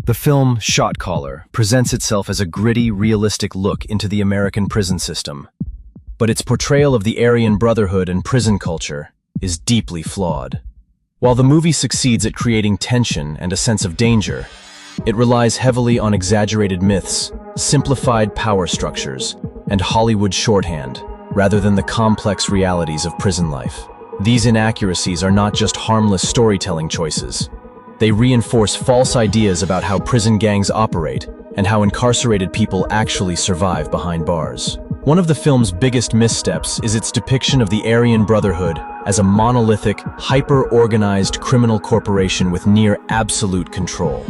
The film Shot Caller presents itself as a gritty, realistic look into the American prison system. But its portrayal of the Aryan Brotherhood and prison culture is deeply flawed. While the movie succeeds at creating tension and a sense of danger, it relies heavily on exaggerated myths, simplified power structures, and Hollywood shorthand, rather than the complex realities of prison life. These inaccuracies are not just harmless storytelling choices. They reinforce false ideas about how prison gangs operate and how incarcerated people actually survive behind bars. One of the film's biggest missteps is its depiction of the Aryan Brotherhood as a monolithic, hyper-organized criminal corporation with near absolute control.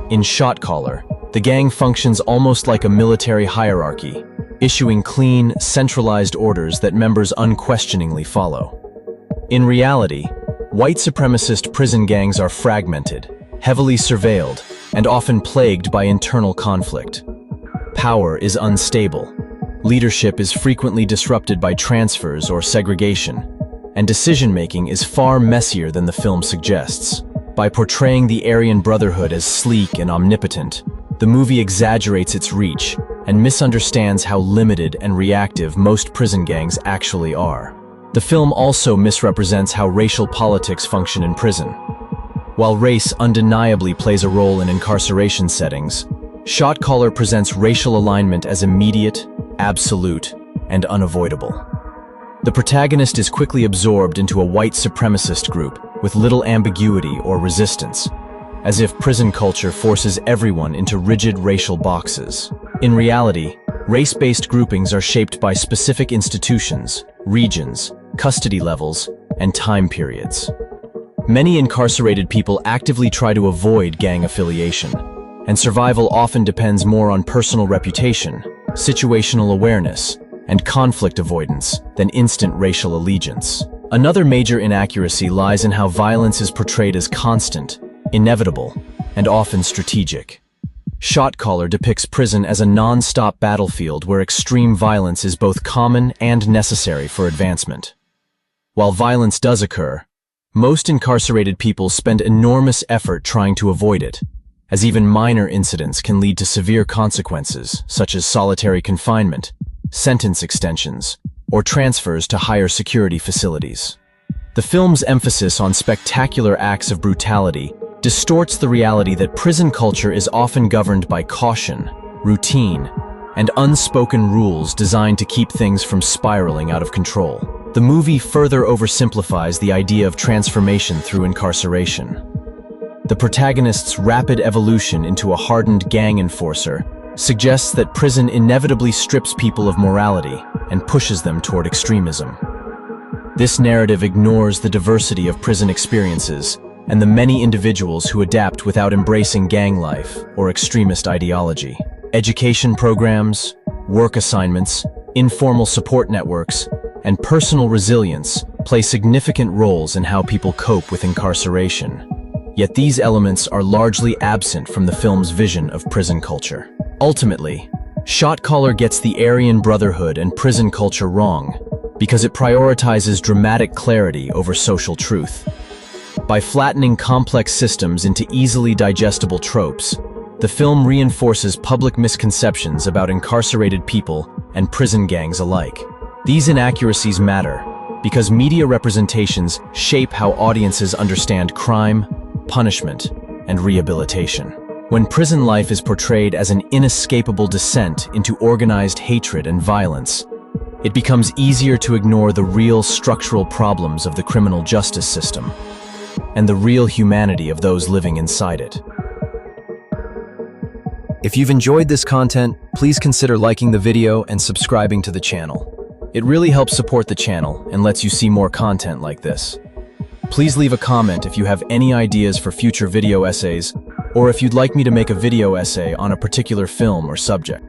In Shot Caller, the gang functions almost like a military hierarchy, issuing clean, centralized orders that members unquestioningly follow. In reality, white supremacist prison gangs are fragmented, heavily surveilled, and often plagued by internal conflict. Power is unstable. Leadership is frequently disrupted by transfers or segregation, and decision-making is far messier than the film suggests. By portraying the Aryan Brotherhood as sleek and omnipotent, the movie exaggerates its reach and misunderstands how limited and reactive most prison gangs actually are. The film also misrepresents how racial politics function in prison. While race undeniably plays a role in incarceration settings, Shot Caller presents racial alignment as immediate, absolute, and unavoidable. The protagonist is quickly absorbed into a white supremacist group with little ambiguity or resistance, as if prison culture forces everyone into rigid racial boxes. In reality, race-based groupings are shaped by specific institutions, regions, custody levels, and time periods. Many incarcerated people actively try to avoid gang affiliation, and survival often depends more on personal reputation, situational awareness, and conflict avoidance than instant racial allegiance. Another major inaccuracy lies in how violence is portrayed as constant, inevitable, and often strategic. Shot Caller depicts prison as a non-stop battlefield where extreme violence is both common and necessary for advancement. While violence does occur, most incarcerated people spend enormous effort trying to avoid it, as even minor incidents can lead to severe consequences, such as solitary confinement, sentence extensions, or transfers to higher security facilities. The film's emphasis on spectacular acts of brutality distorts the reality that prison culture is often governed by caution, routine, and unspoken rules designed to keep things from spiraling out of control. The movie further oversimplifies the idea of transformation through incarceration. The protagonist's rapid evolution into a hardened gang enforcer suggests that prison inevitably strips people of morality and pushes them toward extremism. This narrative ignores the diversity of prison experiences and the many individuals who adapt without embracing gang life or extremist ideology. Education programs, work assignments, informal support networks, and personal resilience play significant roles in how people cope with incarceration. Yet these elements are largely absent from the film's vision of prison culture. Ultimately, Shot Caller gets the Aryan Brotherhood and prison culture wrong because it prioritizes dramatic clarity over social truth. By flattening complex systems into easily digestible tropes, the film reinforces public misconceptions about incarcerated people and prison gangs alike. These inaccuracies matter because media representations shape how audiences understand crime, punishment, and rehabilitation. When prison life is portrayed as an inescapable descent into organized hatred and violence, it becomes easier to ignore the real structural problems of the criminal justice system and the real humanity of those living inside it. If you've enjoyed this content, please consider liking the video and subscribing to the channel. It really helps support the channel and lets you see more content like this. Please leave a comment if you have any ideas for future video essays, or if you'd like me to make a video essay on a particular film or subject.